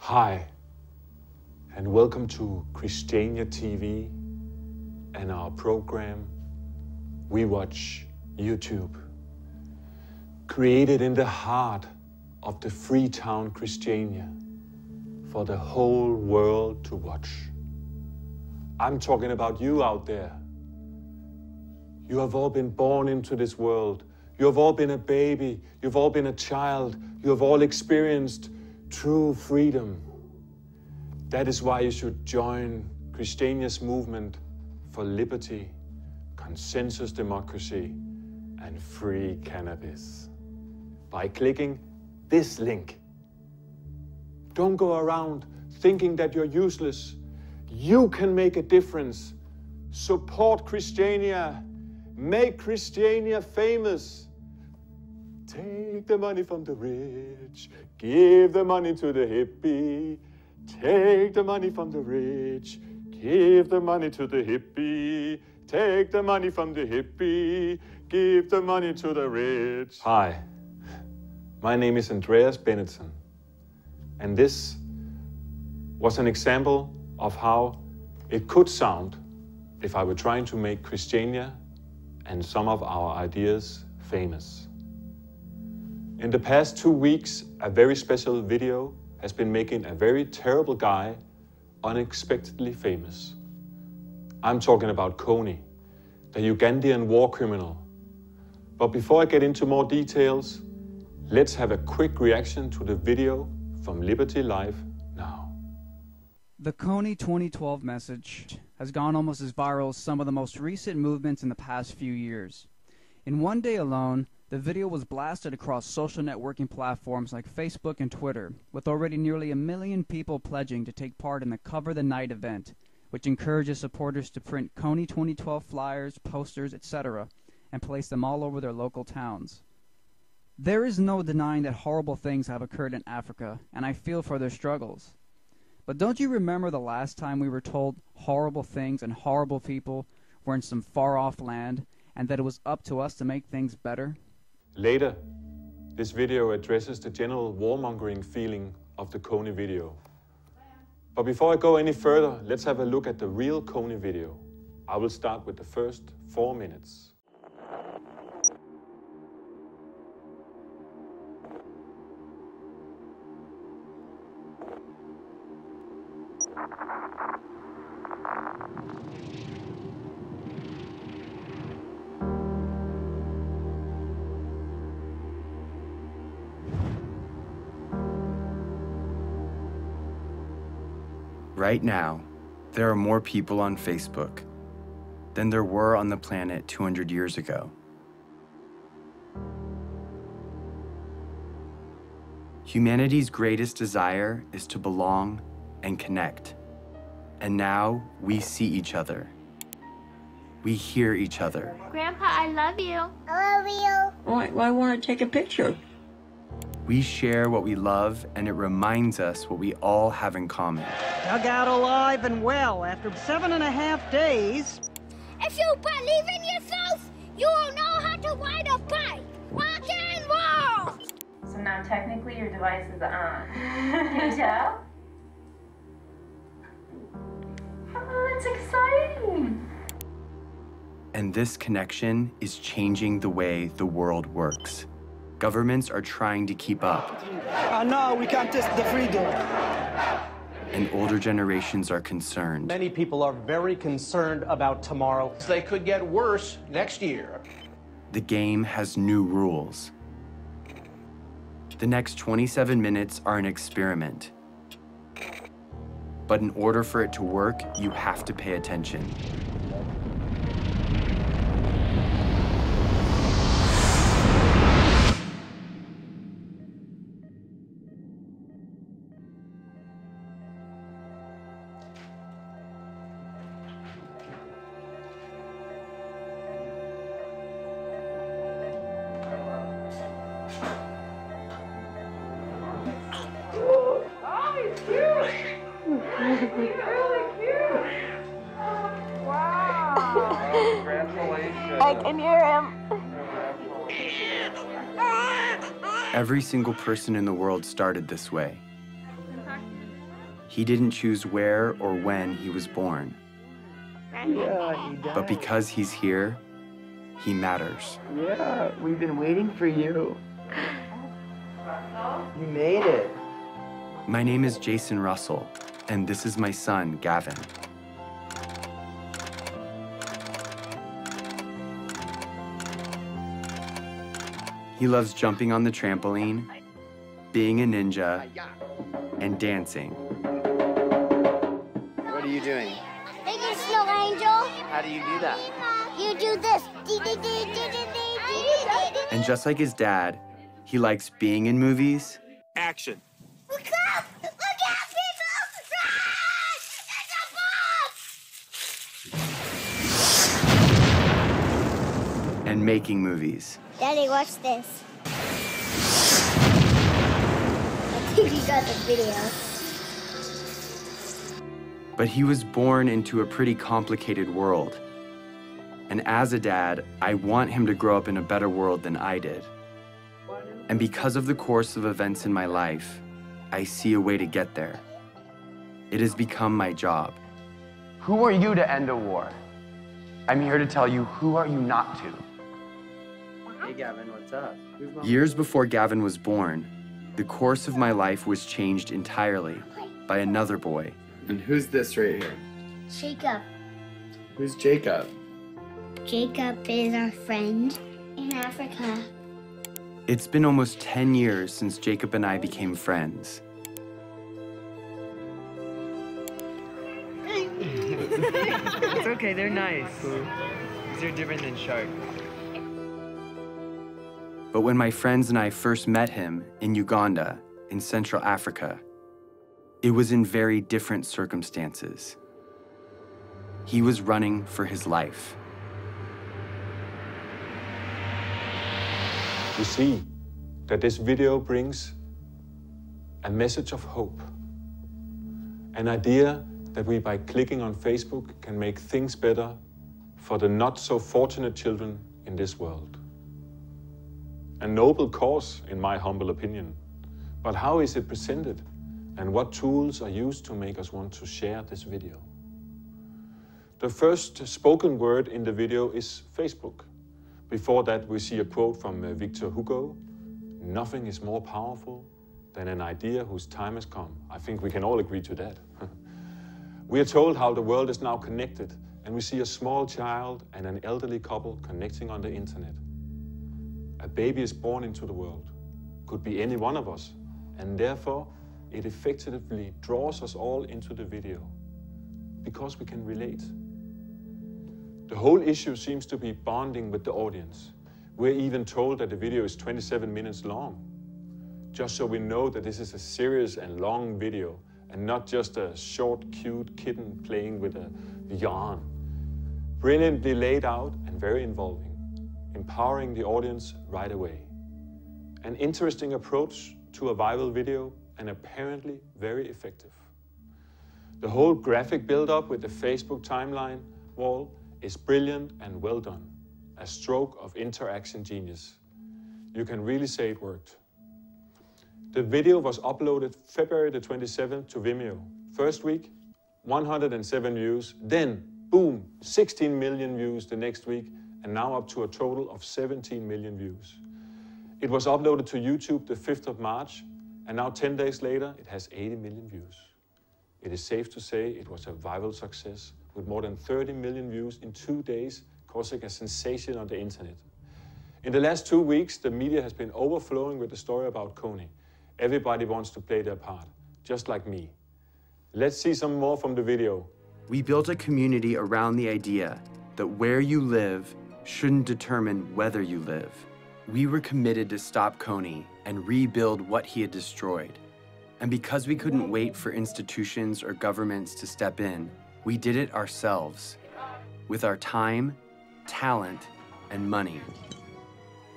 Hi, and welcome to Christiania TV and our program, We Watch YouTube. Created in the heart of the free town Christiania for the whole world to watch. I'm talking about you out there. You have all been born into this world. You have all been a baby. You've all been a child. You have all experienced true freedom. That is why you should join Christiania's movement for liberty, consensus democracy, and free cannabis by clicking this link. Don't go around thinking that you're useless. You can make a difference. Support Christiania. Make Christiania famous. Take the money from the rich. Give the money to the hippie. Take the money from the rich. Give the money to the hippie. Take the money from the hippie. Give the money to the rich. Hi, my name is Andreas Bennetzen. And this was an example of how it could sound if I were trying to make Christiania and some of our ideas famous. In the past 2 weeks, a very special video has been making a very terrible guy unexpectedly famous. I'm talking about Kony, the Ugandan war criminal. But before I get into more details, let's have a quick reaction to the video from Liberty Live now. The Kony 2012 message has gone almost as viral as some of the most recent movements in the past few years. In one day alone, the video was blasted across social networking platforms like Facebook and Twitter, with already nearly 1 million people pledging to take part in the Cover the Night event, which encourages supporters to print Kony 2012 flyers, posters, etc., and place them all over their local towns. There is no denying that horrible things have occurred in Africa, and I feel for their struggles. But don't you remember the last time we were told horrible things and horrible people were in some far-off land, and that it was up to us to make things better? Later, this video addresses the general warmongering feeling of the Kony video. But before I go any further, let's have a look at the real Kony video. I will start with the first 4 minutes. Right now, there are more people on Facebook than there were on the planet 200 years ago. Humanity's greatest desire is to belong and connect. And now we see each other. We hear each other. Grandpa, I love you. I love you. Well, I want to take a picture. We share what we love, and it reminds us what we all have in common. Dug out alive and well after 7.5 days. If you believe in yourself, you will know how to ride a bike. Rock and roll! So now technically your device is on. Can you tell? Oh, that's exciting! And this connection is changing the way the world works. Governments are trying to keep up. No, we can't test the freedom. And older generations are concerned. Many people are very concerned about tomorrow. They could get worse next year. The game has new rules. The next 27 minutes are an experiment. But in order for it to work, you have to pay attention. really cute. Wow. Congratulations. I can hear him. Every single person in the world started this way. He didn't choose where or when he was born. Yeah, he does. But because he's here, he matters. Yeah, we've been waiting for you. You made it. My name is Jason Russell, and this is my son, Gavin. He loves jumping on the trampoline, being a ninja, and dancing. What are you doing? Making snow angel. How do you do that? You do this. And just like his dad, he likes being in movies. Action. Look out! Look out, people! Run! It's a bomb! And making movies. Daddy, watch this. I think you got the video. But he was born into a pretty complicated world. And as a dad, I want him to grow up in a better world than I did. And because of the course of events in my life, I see a way to get there. It has become my job. Who are you to end a war? I'm here to tell you, who are you not to? Hey, Gavin, what's up? Years before Gavin was born, the course of my life was changed entirely by another boy. And who's this right here? Jacob. Who's Jacob? Jacob is our friend in Africa. It's been almost 10 years since Jacob and I became friends. It's okay, they're nice. These are different than sharks. But when my friends and I first met him in Uganda, in Central Africa, it was in very different circumstances. He was running for his life. You see that this video brings a message of hope. An idea that we, by clicking on Facebook, can make things better for the not so fortunate children in this world. A noble cause, in my humble opinion. But how is it presented? And what tools are used to make us want to share this video? The first spoken word in the video is Facebook. Before that, we see a quote from Victor Hugo. Nothing is more powerful than an idea whose time has come. I think we can all agree to that. We are told how the world is now connected, and we see a small child and an elderly couple connecting on the internet. A baby is born into the world. Could be any one of us, and therefore it effectively draws us all into the video, because we can relate. The whole issue seems to be bonding with the audience. We're even told that the video is 27 minutes long, just so we know that this is a serious and long video, and not just a short, cute kitten playing with a yarn. Brilliantly laid out and very involving, empowering the audience right away. An interesting approach to a viral video, and apparently very effective. The whole graphic build-up with the Facebook timeline wall is brilliant and well done. A stroke of interaction genius. You can really say it worked. The video was uploaded February the 27th to Vimeo. First week, 107 views. Then, boom, 16 million views the next week, and now up to a total of 17 million views. It was uploaded to YouTube the 5th of March, and now 10 days later, it has 80 million views. It is safe to say it was a viral success, with more than 30 million views in 2 days, causing a sensation on the internet. In the last 2 weeks, the media has been overflowing with the story about Kony. Everybody wants to play their part, just like me. Let's see some more from the video. We built a community around the idea that where you live shouldn't determine whether you live. We were committed to stop Kony and rebuild what he had destroyed. And because we couldn't wait for institutions or governments to step in, we did it ourselves, with our time, talent, and money.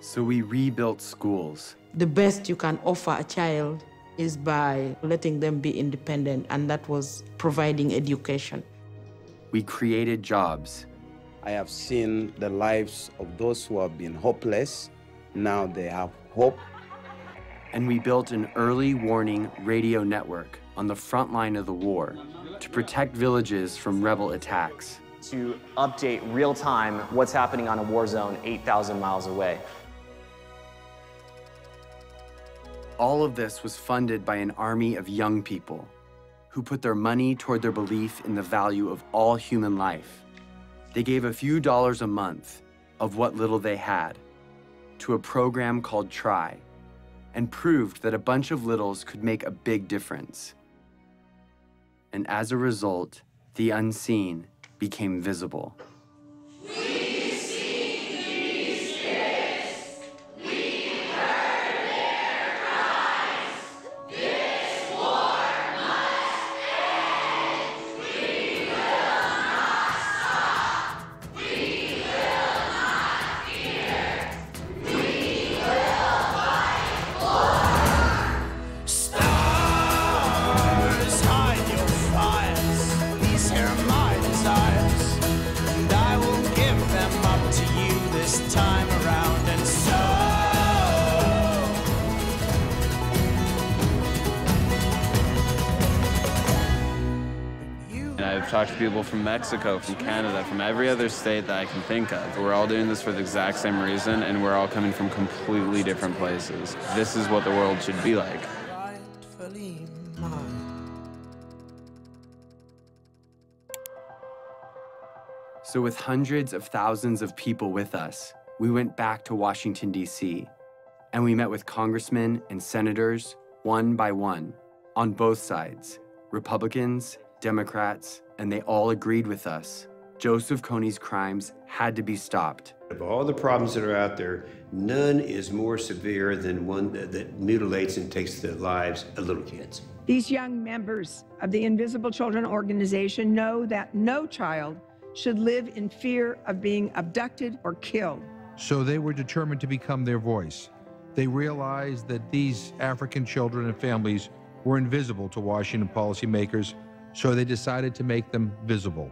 So we rebuilt schools. The best you can offer a child is by letting them be independent, and that was providing education. We created jobs. I have seen the lives of those who have been hopeless. Now they have hope. And we built an early warning radio network on the front line of the war to protect villages from rebel attacks. To update real-time what's happening on a war zone 8,000 miles away. All of this was funded by an army of young people who put their money toward their belief in the value of all human life. They gave a few dollars a month of what little they had to a program called Try, and proved that a bunch of littles could make a big difference. And as a result, the unseen became visible. I've talked to people from Mexico, from Canada, from every other state that I can think of. We're all doing this for the exact same reason, and we're all coming from completely different places. This is what the world should be like. So with hundreds of thousands of people with us, we went back to Washington, D.C., and we met with congressmen and senators, one by one, on both sides, Republicans, Democrats, and they all agreed with us. Joseph Kony's crimes had to be stopped. Of all the problems that are out there, none is more severe than one that mutilates and takes the lives of little kids. These young members of the Invisible Children organization know that no child should live in fear of being abducted or killed. So they were determined to become their voice. They realized that these African children and families were invisible to Washington policymakers, so they decided to make them visible.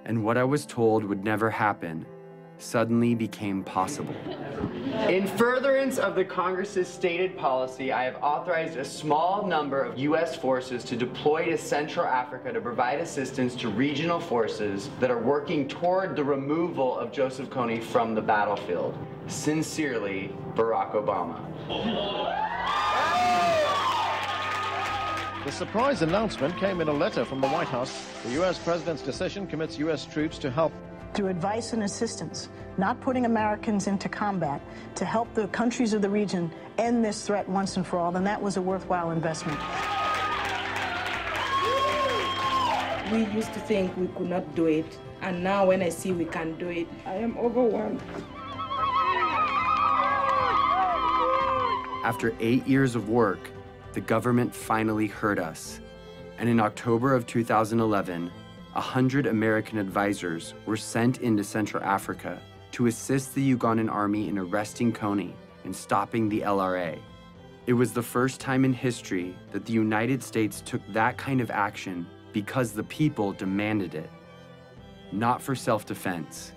And what I was told would never happen suddenly became possible. In furtherance of the Congress's stated policy, I have authorized a small number of U.S. forces to deploy to Central Africa to provide assistance to regional forces that are working toward the removal of Joseph Kony from the battlefield. Sincerely, Barack Obama. The surprise announcement came in a letter from the White House. The U.S. president's decision commits U.S. troops to help. Through advice and assistance, not putting Americans into combat, to help the countries of the region end this threat once and for all, then that was a worthwhile investment. We used to think we could not do it, and now when I see we can do it, I am overwhelmed. After 8 years of work, the government finally heard us. And in October of 2011, 100 American advisors were sent into Central Africa to assist the Ugandan army in arresting Kony and stopping the LRA. It was the first time in history that the United States took that kind of action because the people demanded it. Not for self-defense,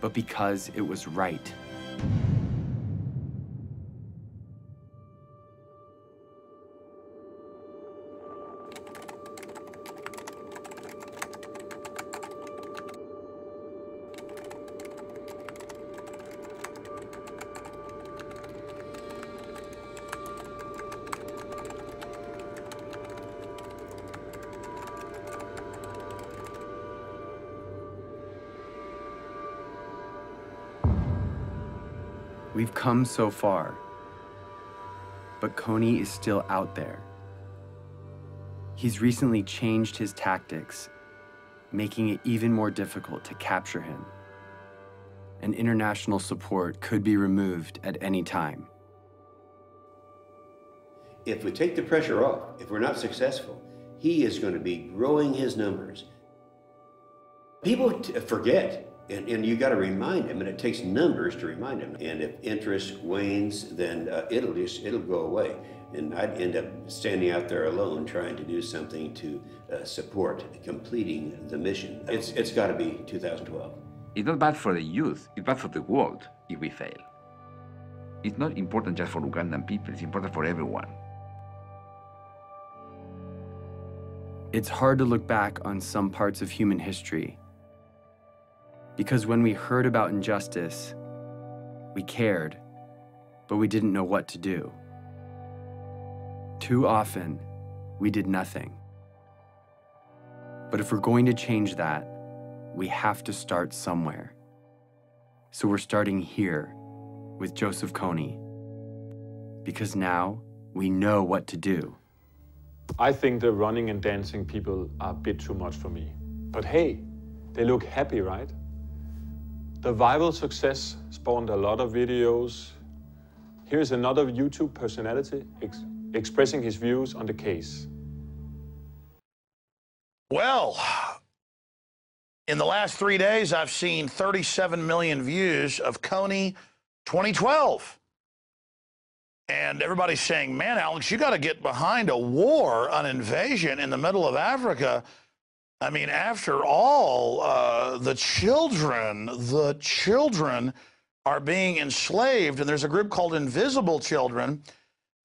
but because it was right. We've come so far, but Kony is still out there. He's recently changed his tactics, making it even more difficult to capture him. And international support could be removed at any time. If we take the pressure off, if we're not successful, he is going to be growing his numbers. People forget And you got to remind them, and it takes numbers to remind them. And if interest wanes, then it'll go away. And I'd end up standing out there alone trying to do something to support completing the mission. It's got to be 2012. It's not bad for the youth, it's bad for the world if we fail. It's not important just for Ugandan people, it's important for everyone. It's hard to look back on some parts of human history, because when we heard about injustice, we cared, but we didn't know what to do. Too often, we did nothing. But if we're going to change that, we have to start somewhere. So we're starting here with Joseph Kony, because now we know what to do. I think the running and dancing people are a bit too much for me. But hey, they look happy, right? The viral success spawned a lot of videos. Here's another YouTube personality expressing his views on the case. Well, in the last 3 days, I've seen 37 million views of Kony 2012. And everybody's saying, man, Alex, you got to get behind a war, an invasion in the middle of Africa. I mean, after all, the children are being enslaved. And there's a group called Invisible Children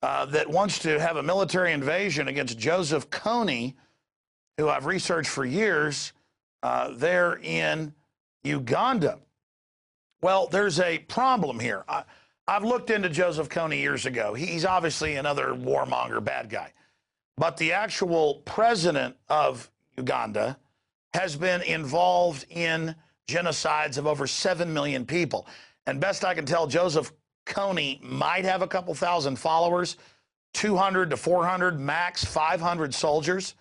that wants to have a military invasion against Joseph Kony, who I've researched for years. There in Uganda. Well, there's a problem here. I've looked into Joseph Kony years ago. He's obviously another warmonger, bad guy. But the actual president of Uganda has been involved in genocides of over 7 million people. And best I can tell, Joseph Kony might have a couple thousand followers, 200 to 400, max 500 soldiers.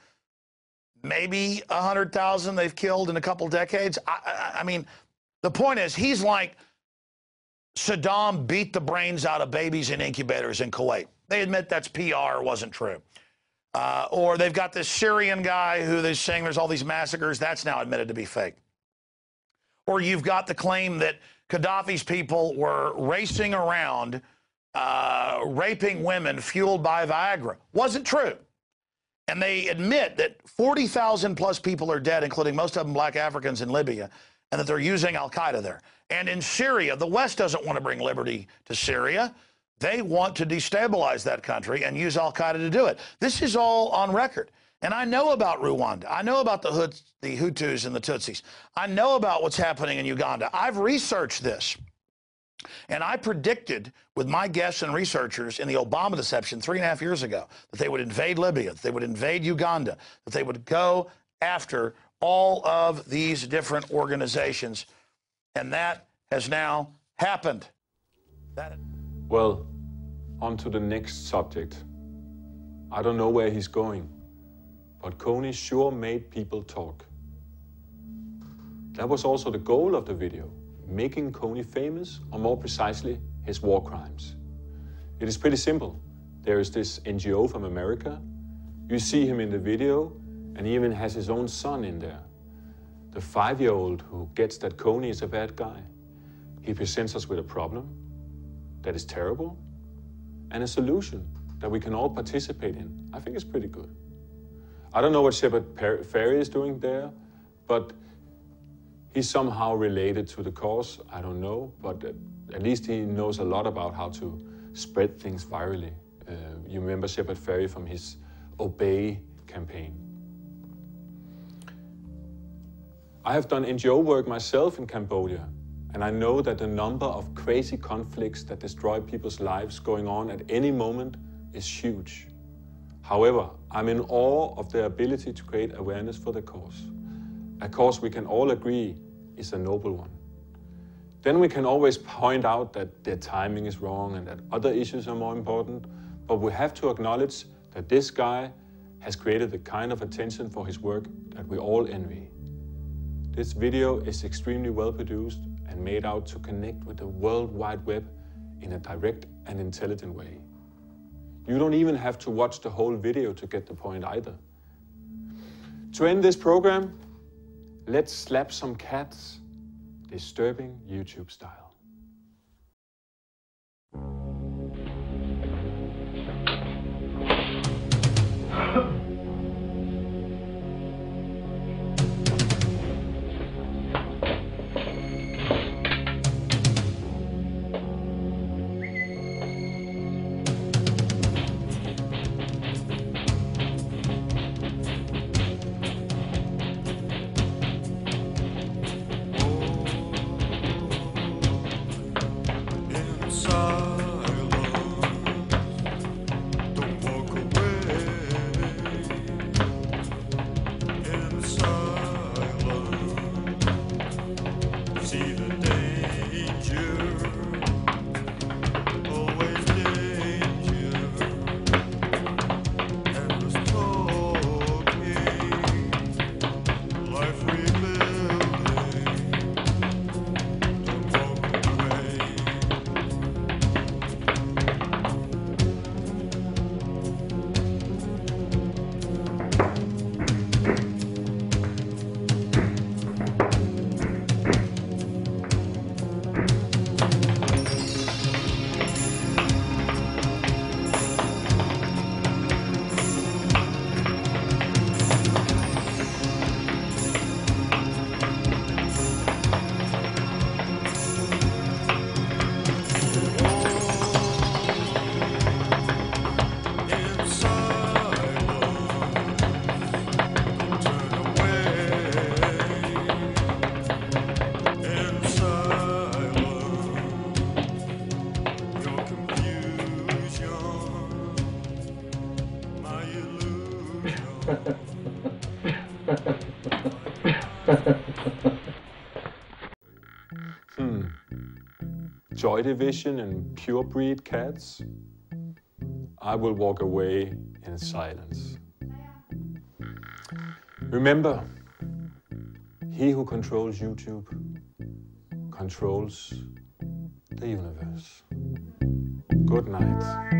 Maybe 100,000 they've killed in a couple decades. I mean, the point is, he's like Saddam beat the brains out of babies in incubators in Kuwait. They admit that's PR, wasn't true. Or they've got this Syrian guy who they're saying there's all these massacres. That's now admitted to be fake. Or you've got the claim that Gaddafi's people were racing around, raping women fueled by Viagra. Wasn't true. And they admit that 40,000 plus people are dead, including most of them black Africans in Libya, and that they're using al-Qaeda there. And in Syria, the West doesn't want to bring liberty to Syria. They want to destabilize that country and use al-Qaeda to do it. This is all on record. And I know about Rwanda. I know about the Hutus and the Tutsis. I know about what's happening in Uganda. I've researched this. And I predicted with my guests and researchers in the Obama deception 3.5 years ago that they would invade Libya, that they would invade Uganda, that they would go after all of these different organizations. And that has now happened. Well, on to the next subject. I don't know where he's going, but Kony sure made people talk. That was also the goal of the video. Making Kony famous, or more precisely, his war crimes. It is pretty simple. There is this NGO from America. You see him in the video, and he even has his own son in there. The 5-year-old who gets that Kony is a bad guy. He presents us with a problem that is terrible, and a solution that we can all participate in. I think it's pretty good. I don't know what Shepard Fairey is doing there, but he's somehow related to the cause. I don't know, but at least he knows a lot about how to spread things virally. You remember Shepard Fairey from his Obey campaign. I have done NGO work myself in Cambodia, and I know that the number of crazy conflicts that destroy people's lives going on at any moment is huge. However, I'm in awe of their ability to create awareness for the cause. A cause we can all agree is a noble one. Then we can always point out that their timing is wrong and that other issues are more important, but we have to acknowledge that this guy has created the kind of attention for his work that we all envy. This video is extremely well produced and made out to connect with the World Wide Web in a direct and intelligent way. You don't even have to watch the whole video to get the point either. To end this program, let's slap some cats, disturbing YouTube style. Joy Division and pure breed cats? I will walk away in silence. Remember, he who controls YouTube controls the universe. Good night.